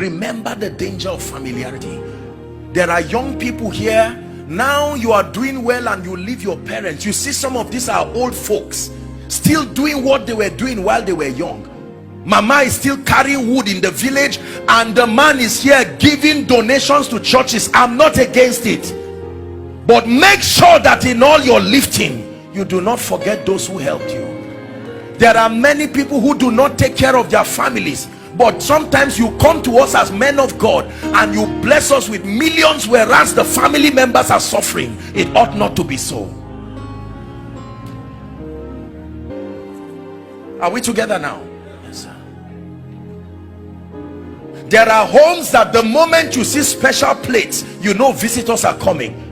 Remember the danger of familiarity. There are young people here now. You are doing well and you leave your parents. You see some of these are old folks still doing what they were doing while they were young. Mama is still carrying wood in the village and the man is here giving donations to churches. I'm not against it, but make sure that in all your lifting you do not forget those who helped you. There are many people who do not take care of their families, but sometimes you come to us as men of God and you bless us with millions, whereas the family members are suffering. It ought not to be so. Are we together now? Yes, sir. There are homes that the moment you see special plates, you know visitors are coming.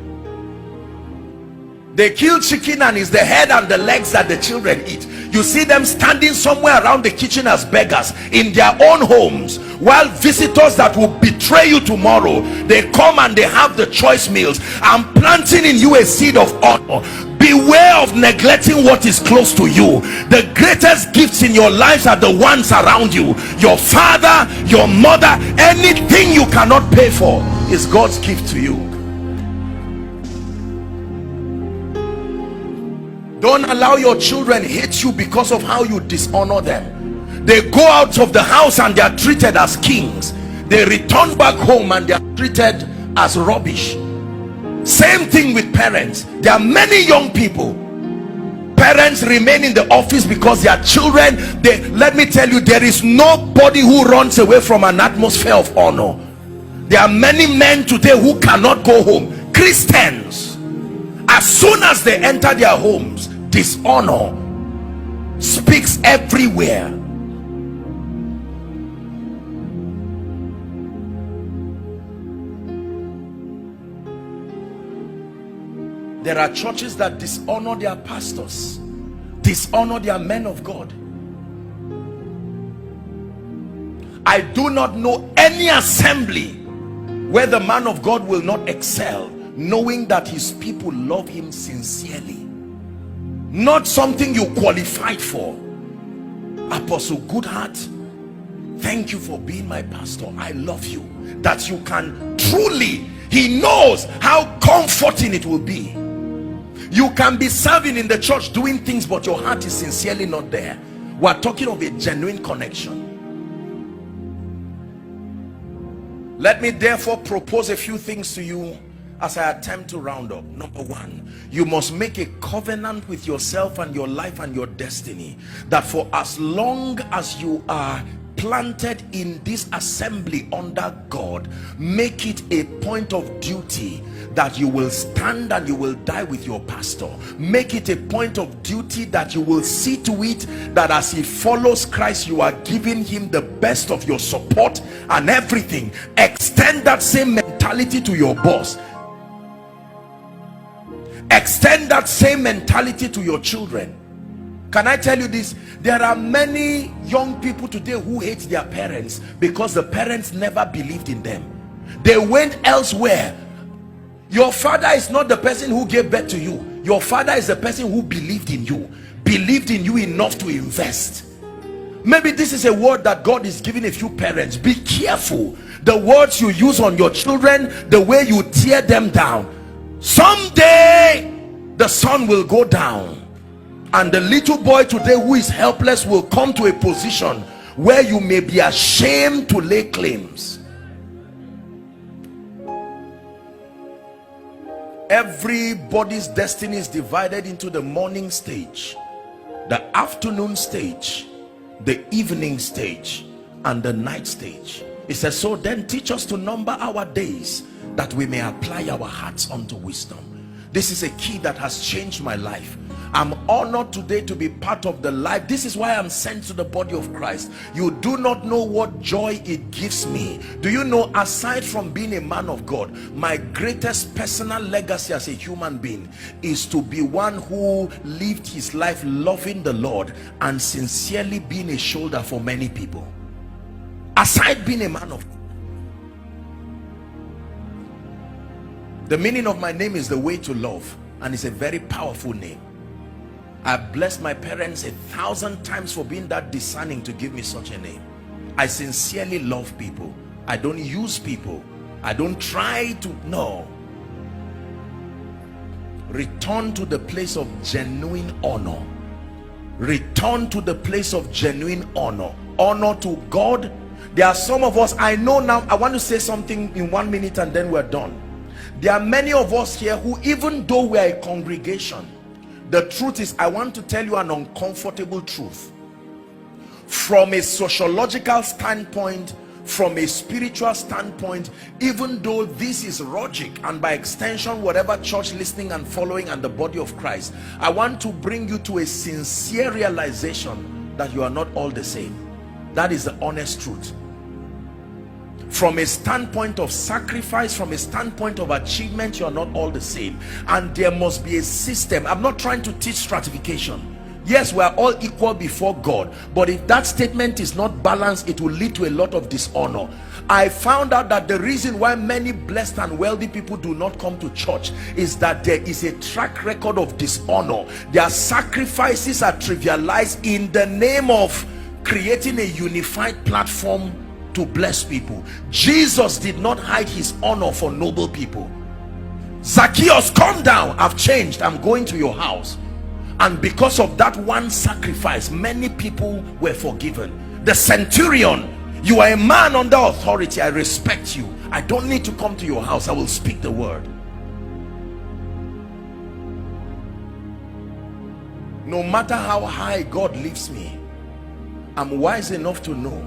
They kill chicken and it's the head and the legs that the children eat. You see them standing somewhere around the kitchen as beggars in their own homes, while visitors that will betray you tomorrow, they come and they have the choice meals. I'm planting in you a seed of honor. Beware of neglecting what is close to you. The greatest gifts in your lives are the ones around you. Your father, your mother, anything you cannot pay for is God's gift to you. Don't allow your children hate you because of how you dishonor them. They go out of the house and they are treated as kings. They return back home and they are treated as rubbish. Same thing with parents. There are many young people, parents remain in the office because their children, let me tell you, there is nobody who runs away from an atmosphere of honor. There are many men today who cannot go home. Christians, as soon as they enter their homes, dishonor speaks everywhere. There are churches that dishonor their pastors, dishonor their men of God. I do not know any assembly where the man of God will not excel, knowing that his people love him sincerely. Not something you qualified for. Apostle Goodheart, thank you for being my pastor. I love you. That you can truly, he knows how comforting it will be. You can be serving in the church doing things, but your heart is sincerely not there. We're talking of a genuine connection. Let me therefore propose a few things to you as I attempt to round up. Number one, you must make a covenant with yourself and your life and your destiny, that for as long as you are planted in this assembly under God, make it a point of duty that you will stand and you will die with your pastor. Make it a point of duty that you will see to it that as he follows Christ, you are giving him the best of your support and everything. Extend that same mentality to your boss. Extend that same mentality to your children. Can I tell you this? There are many young people today who hate their parents because the parents never believed in them. They went elsewhere. Your father is not the person who gave birth to you. Your father is the person who believed in you enough to invest. Maybe this is a word that God is giving a few parents. Be careful the words you use on your children, the way you tear them down. Someday the sun will go down and the little boy today who is helpless will come to a position where you may be ashamed to lay claims. Everybody's destiny is divided into the morning stage, the afternoon stage, the evening stage, and the night stage. It says, so then teach us to number our days, that we may apply our hearts unto wisdom. This is a key that has changed my life. I'm honored today to be part of the life. This is why I'm sent to the body of Christ. You do not know what joy it gives me. Do you know, aside from being a man of God, my greatest personal legacy as a human being is to be one who lived his life loving the Lord and sincerely being a shoulder for many people. Aside being a man of God, the meaning of my name is the way to love, and it's a very powerful name. I bless my parents 1,000 times for being that discerning to give me such a name. I sincerely love people. I don't use people. I don't try to, no. Return to the place of genuine honor. Return to the place of genuine honor. Honor to God. There are some of us, I know now, I want to say something in 1 minute and then we're done. There are many of us here who, even though we are a congregation, the truth is, I want to tell you an uncomfortable truth. From a sociological standpoint, from a spiritual standpoint, even though this is logic, and by extension whatever church listening and following and the body of Christ, I want to bring you to a sincere realization that you are not all the same. That is the honest truth. From a standpoint of sacrifice, from a standpoint of achievement, you are not all the same, and there must be a system. I'm not trying to teach stratification. Yes, we are all equal before God, but if that statement is not balanced, it will lead to a lot of dishonor. I found out that the reason why many blessed and wealthy people do not come to church is that there is a track record of dishonor. Their sacrifices are trivialized in the name of creating a unified platform to bless people. Jesus did not hide his honor for noble people. Zacchaeus, come down, I've changed, I'm going to your house. And because of that one sacrifice, many people were forgiven. The centurion, you are a man under authority, I respect you, I don't need to come to your house, I will speak the word. No matter how high God lifts me, I'm wise enough to know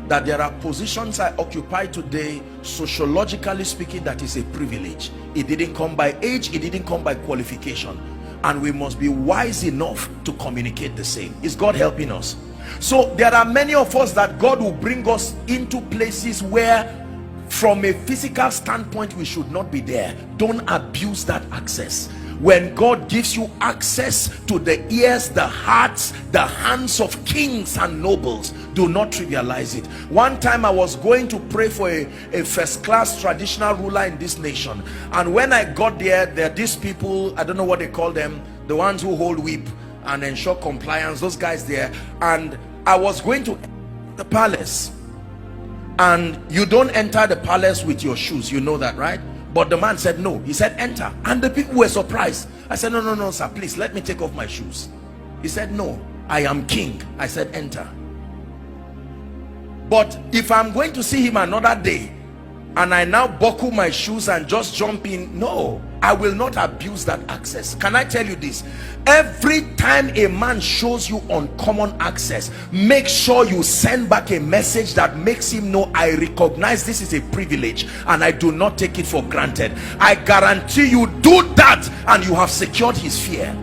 that there are positions I occupy today, sociologically speaking, that is a privilege. It didn't come by age, it didn't come by qualification, and we must be wise enough to communicate the same. Is God helping us? So there are many of us that God will bring us into places where from a physical standpoint we should not be there. Don't abuse that access. When God gives you access to the ears, the hearts, the hands of kings and nobles, do not trivialize it. One time I was going to pray for a first-class traditional ruler in this nation, and when I got there, there are these people, I don't know what they call them, the ones who hold whip and ensure compliance, those guys there. And I was going to the palace, and you don't enter the palace with your shoes, you know that, right? But the man said no. He said enter, and the people were surprised. I said no sir, please let me take off my shoes. He said no, I am king. I said enter. But if I'm going to see him another day and I now buckle my shoes and just jump in, no, I will not abuse that access. Can I tell you this? Every time a man shows you uncommon access, make sure you send back a message that makes him know, I recognize this is a privilege and I do not take it for granted. I guarantee you, do that and you have secured his fear.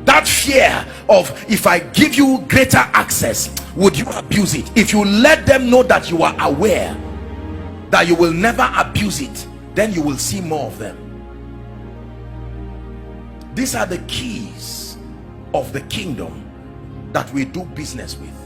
That fear of, if I give you greater access, would you abuse it? If you let them know that you are aware that you will never abuse it, then you will see more of them. These are the keys of the kingdom that we do business with.